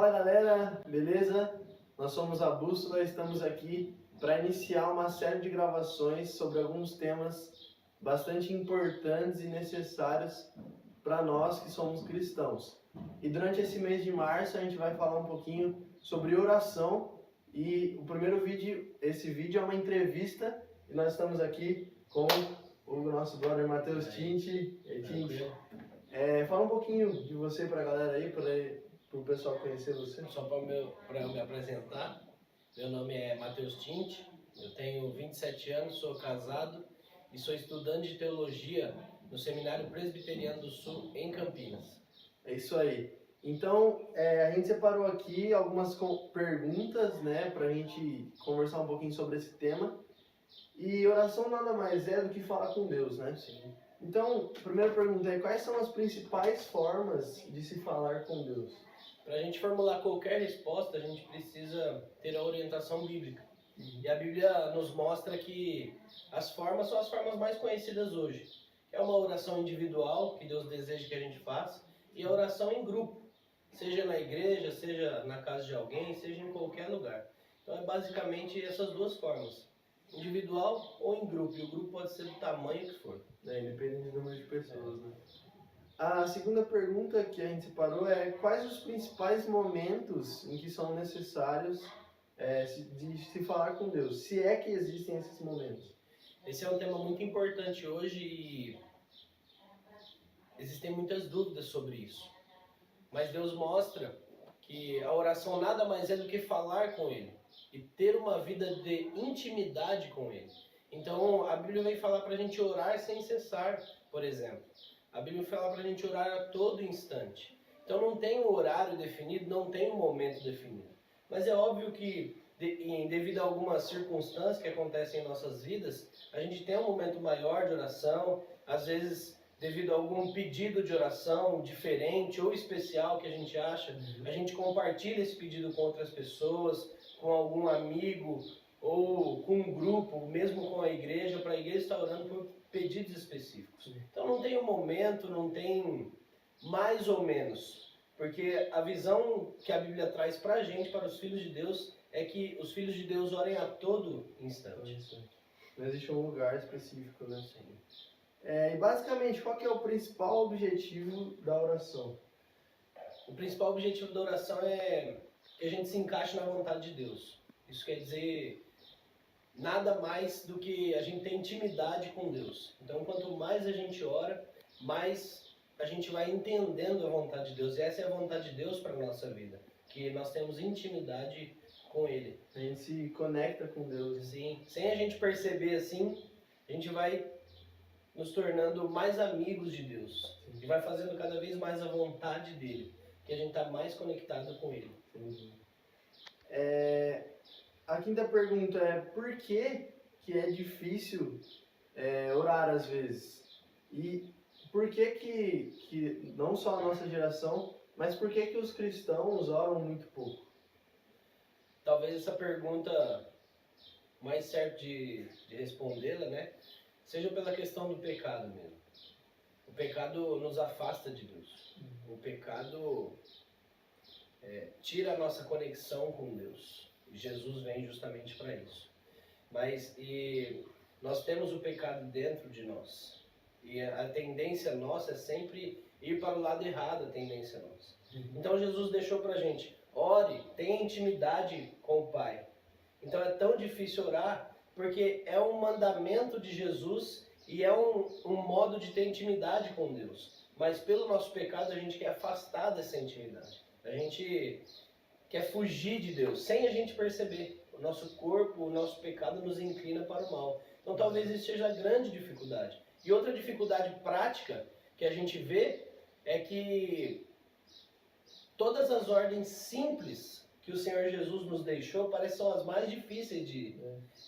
Fala galera, beleza? Nós somos a Bússola e estamos aqui para iniciar uma série de gravações sobre alguns temas bastante importantes e necessários para nós que somos cristãos. E durante esse mês de março a gente vai falar um pouquinho sobre oração e o primeiro vídeo, esse vídeo é uma entrevista e nós estamos aqui com o nosso brother Matheus Tinti. Fala um pouquinho de você para a galera aí, para o pessoal conhecer você. Só para eu me apresentar, meu nome é Matheus Tinti, eu tenho 27 anos, sou casado e sou estudante de teologia no Seminário Presbiteriano do Sul, em Campinas. É isso aí. Então, a gente separou aqui algumas perguntas, né, para a gente conversar um pouquinho sobre esse tema. E oração nada mais é do que falar com Deus, né? Sim. Então, a primeira pergunta é: quais são as principais formas de se falar com Deus? Para a gente formular qualquer resposta, a gente precisa ter a orientação bíblica. E a Bíblia nos mostra que as formas são as formas mais conhecidas hoje. É uma oração individual, que Deus deseja que a gente faça, e a oração em grupo, seja na igreja, seja na casa de alguém, seja em qualquer lugar. Então é basicamente essas duas formas, individual ou em grupo, e o grupo pode ser do tamanho que for. Independente do número de pessoas, né? A segunda pergunta que a gente separou é: quais os principais momentos em que são necessários de se falar com Deus? Se é que existem esses momentos. Esse é um tema muito importante hoje e existem muitas dúvidas sobre isso. Mas Deus mostra que a oração nada mais é do que falar com Ele e ter uma vida de intimidade com Ele. Então a Bíblia vem falar para a gente orar sem cessar, por exemplo. A Bíblia fala para a gente orar a todo instante. Então não tem um horário definido, não tem um momento definido. Mas é óbvio que devido a algumas circunstâncias que acontecem em nossas vidas, a gente tem um momento maior de oração, às vezes devido a algum pedido de oração diferente ou especial que a gente acha, a gente compartilha esse pedido com outras pessoas, com algum amigo ou com um grupo, mesmo com a igreja, para a igreja estar orando por pedidos específicos. Então não tem um momento, não tem mais ou menos, porque a visão que a Bíblia traz para a gente, para os filhos de Deus, é que os filhos de Deus orem a todo instante. Não existe um lugar específico, né? Sim. E basicamente, qual que é o principal objetivo da oração? O principal objetivo da oração é que a gente se encaixe na vontade de Deus. Isso quer dizer nada mais do que a gente ter intimidade com Deus. Então, quanto mais a gente ora, mais a gente vai entendendo a vontade de Deus. E essa é a vontade de Deus para a nossa vida, que nós temos intimidade com Ele. A gente se conecta com Deus. Sim, sem a gente perceber assim, a gente vai nos tornando mais amigos de Deus. Sim. E vai fazendo cada vez mais a vontade dEle, que a gente está mais conectado com Ele. Sim. A quinta pergunta é: por que é difícil orar às vezes? E por que não só a nossa geração, mas por que os cristãos oram muito pouco? Talvez essa pergunta mais certa de respondê-la, né, seja pela questão do pecado mesmo. O pecado nos afasta de Deus. O pecado tira a nossa conexão com Deus. E Jesus vem justamente para isso. Mas nós temos o pecado dentro de nós. E a tendência nossa é sempre ir para o lado errado, a tendência nossa. Então Jesus deixou para a gente: ore, tenha intimidade com o Pai. Então é tão difícil orar, porque é um mandamento de Jesus e é um modo de ter intimidade com Deus. Mas pelo nosso pecado a gente quer afastar dessa intimidade. A gente quer fugir de Deus, sem a gente perceber. O nosso corpo, o nosso pecado nos inclina para o mal. Então talvez isso seja a grande dificuldade. E outra dificuldade prática que a gente vê é que todas as ordens simples que o Senhor Jesus nos deixou parecem são as mais difíceis de...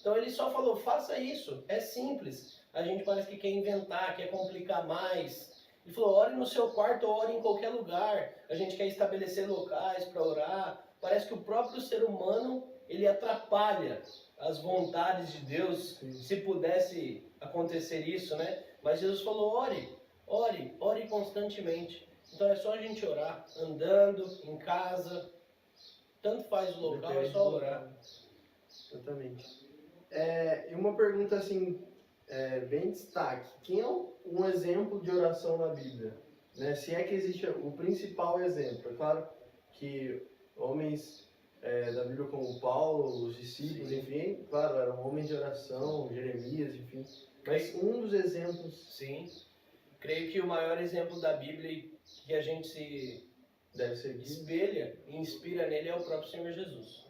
Então ele só falou: faça isso, é simples. A gente parece que quer inventar, quer complicar mais. Ele falou: ore no seu quarto ou ore em qualquer lugar. A gente quer estabelecer locais para orar. Parece que o próprio ser humano, ele atrapalha as vontades de Deus, se pudesse acontecer isso, né? Mas Jesus falou: ore constantemente. Então é só a gente orar, andando, em casa, tanto faz o local, é Depende só do orar. local. Exatamente. E uma pergunta assim, bem destaque. Quem é um exemplo de oração na Bíblia? Né? Se é que existe o principal exemplo. É claro que homens da Bíblia como Paulo, os discípulos, Sim. enfim, claro, eram homens de oração, Jeremias, enfim. Mas um dos exemplos Sim. Creio que o maior exemplo da Bíblia que a gente se deve ser Guido. espelha e inspira nele é o próprio Senhor Jesus.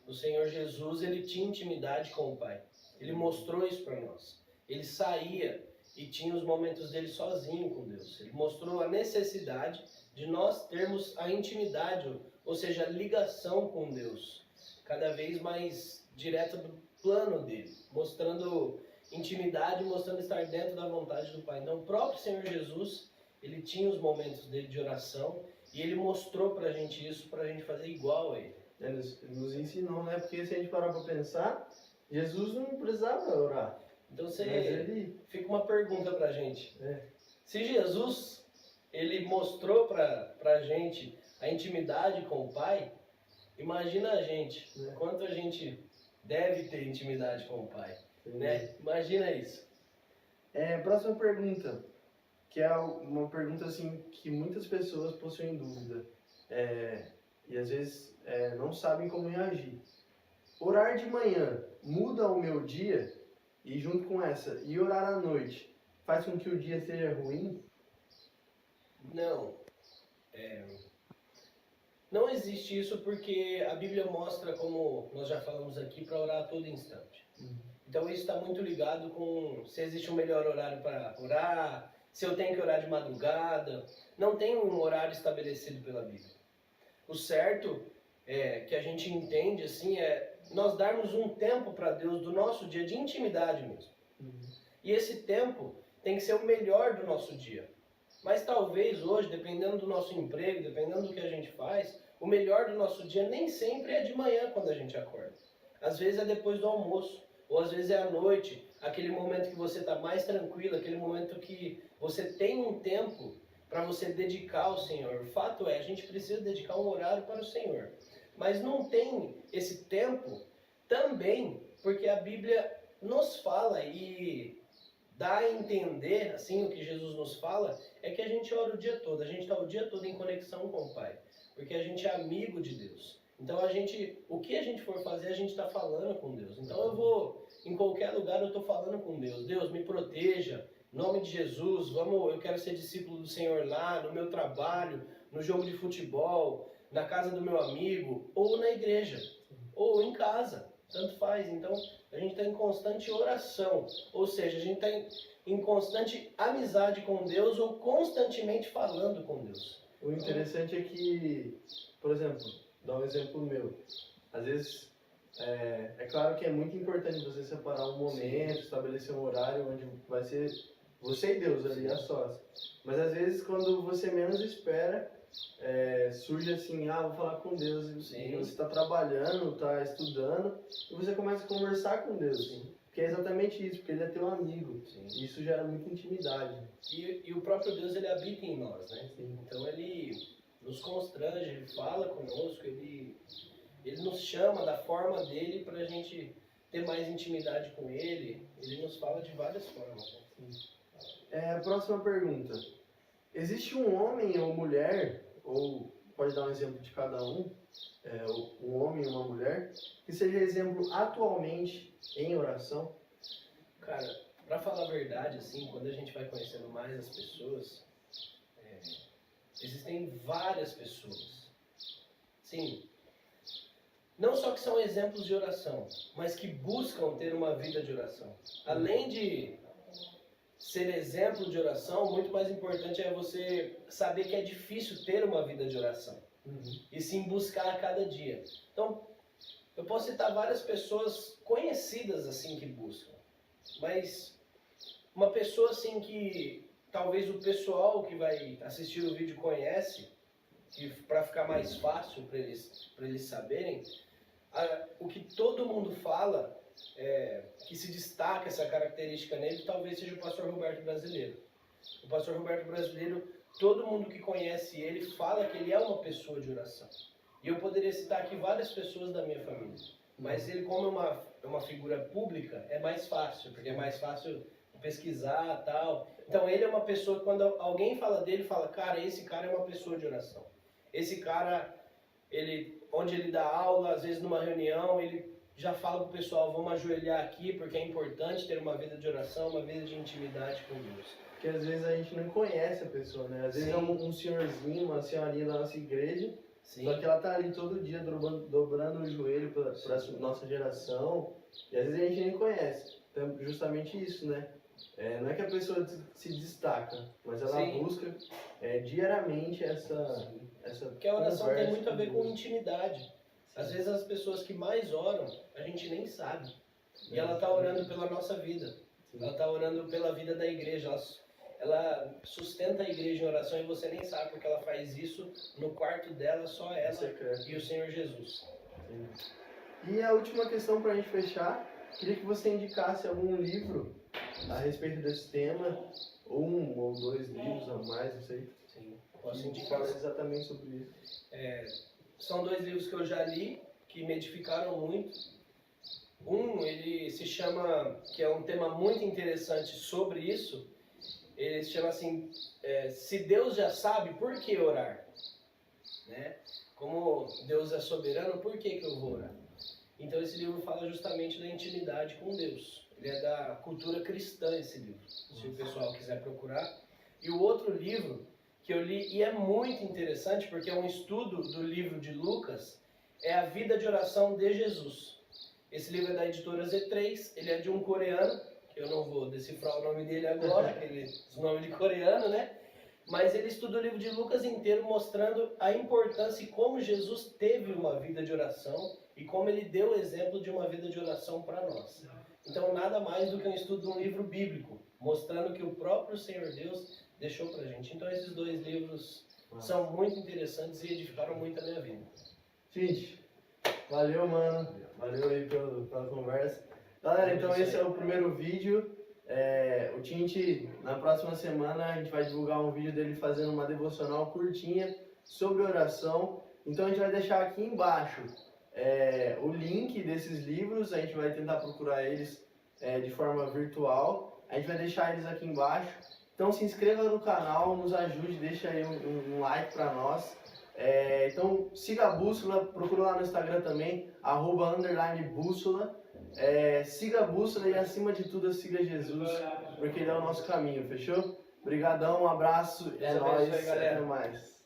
O Senhor Jesus, ele tinha intimidade com o Pai. Ele mostrou isso para nós. Ele saía e tinha os momentos dele sozinho com Deus. Ele mostrou a necessidade de nós termos a intimidade, ou seja, a ligação com Deus, cada vez mais direta do plano dele, mostrando intimidade, mostrando estar dentro da vontade do Pai. Então, o próprio Senhor Jesus, ele tinha os momentos dele de oração e ele mostrou pra gente isso, pra gente fazer igual a ele. Nos ensinou, né? Porque se a gente parar para pensar, Jesus não precisava orar. Então, Mas ele... fica uma pergunta pra gente. É. Se Jesus, ele mostrou pra gente a intimidade com o Pai, imagina a gente, quanto a gente deve ter intimidade com o Pai. Né? Imagina isso. Próxima pergunta, que é uma pergunta assim que muitas pessoas possuem dúvida e às vezes não sabem como reagir. Orar de manhã muda o meu dia? E junto com essa, e orar à noite faz com que o dia seja ruim? Não. Não existe isso porque a Bíblia mostra, como nós já falamos aqui, para orar a todo instante. Então isso está muito ligado com se existe um melhor horário para orar, se eu tenho que orar de madrugada. Não tem um horário estabelecido pela Bíblia. O certo que a gente entende assim nós darmos um tempo para Deus do nosso dia de intimidade mesmo. E esse tempo tem que ser o melhor do nosso dia. Mas talvez hoje, dependendo do nosso emprego, dependendo do que a gente faz, o melhor do nosso dia nem sempre é de manhã quando a gente acorda. Às vezes é depois do almoço, ou às vezes é à noite, aquele momento que você está mais tranquilo, aquele momento que você tem um tempo para você dedicar ao Senhor. O fato é, a gente precisa dedicar um horário para o Senhor. Mas não tem esse tempo também porque a Bíblia nos fala e dá a entender, assim, o que Jesus nos fala, é que a gente ora o dia todo, a gente está o dia todo em conexão com o Pai, porque a gente é amigo de Deus. Então o que a gente for fazer, a gente está falando com Deus. Então eu vou, em qualquer lugar eu estou falando com Deus. Deus, me proteja, em nome de Jesus, eu quero ser discípulo do Senhor lá, no meu trabalho, no jogo de futebol, na casa do meu amigo, ou na igreja, ou em casa, tanto faz. Então a gente está em constante oração, ou seja, a gente está em constante amizade com Deus ou constantemente falando com Deus. O interessante é que, por exemplo, dar um exemplo meu, às vezes é claro que é muito importante você separar um momento, estabelecer um horário onde vai ser você e Deus ali a sós. Mas às vezes quando você menos espera, surge assim, vou falar com Deus, e você está trabalhando, está estudando, e você começa a conversar com Deus. Sim. Que é exatamente isso, porque ele é teu amigo. Sim. E isso gera muita intimidade. E o próprio Deus, ele habita em nós, né? Sim. Então ele nos constrange, ele fala conosco, ele nos chama da forma dele para a gente ter mais intimidade com ele. Ele nos fala de várias formas. Né? Próxima pergunta. Existe um homem ou mulher, ou pode dar um exemplo de cada um, um homem e uma mulher, que seja exemplo atualmente em oração? Cara, pra falar a verdade, assim, quando a gente vai conhecendo mais as pessoas, existem várias pessoas. Sim, não só que são exemplos de oração, mas que buscam ter uma vida de oração. Além de ser exemplo de oração, muito mais importante é você saber que é difícil ter uma vida de oração. E sim buscar a cada dia. Então, eu posso citar várias pessoas conhecidas assim que buscam. Mas uma pessoa assim que talvez o pessoal que vai assistir o vídeo conhece, que para ficar mais fácil para eles saberem, o que todo mundo fala, que se destaca essa característica nele, talvez seja o pastor Roberto Brasileiro. O pastor Roberto Brasileiro, todo mundo que conhece ele fala que ele é uma pessoa de oração. E eu poderia citar aqui várias pessoas da minha família. Mas ele, como é uma figura pública, é mais fácil, porque é mais fácil pesquisar e tal. Então ele é uma pessoa que quando alguém fala dele, fala, cara, esse cara é uma pessoa de oração. Esse cara, onde ele dá aula, às vezes numa reunião, ele já fala pro pessoal, vamos ajoelhar aqui, porque é importante ter uma vida de oração, uma vida de intimidade com Deus. Porque às vezes a gente não conhece a pessoa, né? Às vezes Sim. é um senhorzinho, uma senhorinha da nossa igreja, Sim. só que ela tá ali todo dia dobrando o joelho para nossa geração, e às vezes a gente nem conhece. Então, justamente isso, né? Não é que a pessoa se destaca, mas ela Sim. busca diariamente essa Porque a oração tem conversa muito a ver com Deus. intimidade. Às vezes as pessoas que mais oram, a gente nem sabe. E ela É. está orando pela nossa vida. Sim. Ela está orando pela vida da igreja. Ela sustenta a igreja em oração e você nem sabe porque ela faz isso no quarto dela, só ela Secreto. e o Senhor Jesus. Sim. E a última questão para a gente fechar, queria que você indicasse algum livro a respeito desse tema, um ou dois livros a mais, não sei, Sim, posso que indicar. fala exatamente sobre isso. São 2 livros que eu já li, que me edificaram muito. Ele se chama, que é um tema muito interessante sobre isso, ele se chama assim, se Deus já sabe, por que orar? Né? Como Deus é soberano, por que eu vou orar? Então esse livro fala justamente da intimidade com Deus. Ele é da cultura cristã, esse livro, se o pessoal quiser procurar. E o outro livro que eu li, e é muito interessante, porque é um estudo do livro de Lucas, é A Vida de Oração de Jesus. Esse livro é da editora Z3, ele é de um coreano, que eu não vou decifrar o nome dele agora, os nomes de coreano, né? Mas ele estuda o livro de Lucas inteiro, mostrando a importância e como Jesus teve uma vida de oração e como ele deu o exemplo de uma vida de oração para nós. Então, nada mais do que um estudo de um livro bíblico, mostrando que o próprio Senhor Deus deixou pra gente. Então, esses 2 livros são muito interessantes e edificaram muito a minha vida. Gente, valeu, mano. Valeu aí pela conversa. Galera, então esse é o primeiro vídeo. O Tinte, na próxima semana, a gente vai divulgar um vídeo dele fazendo uma devocional curtinha sobre oração. Então a gente vai deixar aqui embaixo o link desses livros. A gente vai tentar procurar eles de forma virtual. A gente vai deixar eles aqui embaixo. Então se inscreva no canal, nos ajude, deixa aí um like pra nós. Então siga a Bússola, procura lá no Instagram também, @_Bússola. Siga a Bússola e acima de tudo siga Jesus, porque ele é o nosso caminho, fechou? Obrigadão, um abraço, é Deus nóis, abençoe, galera. até mais.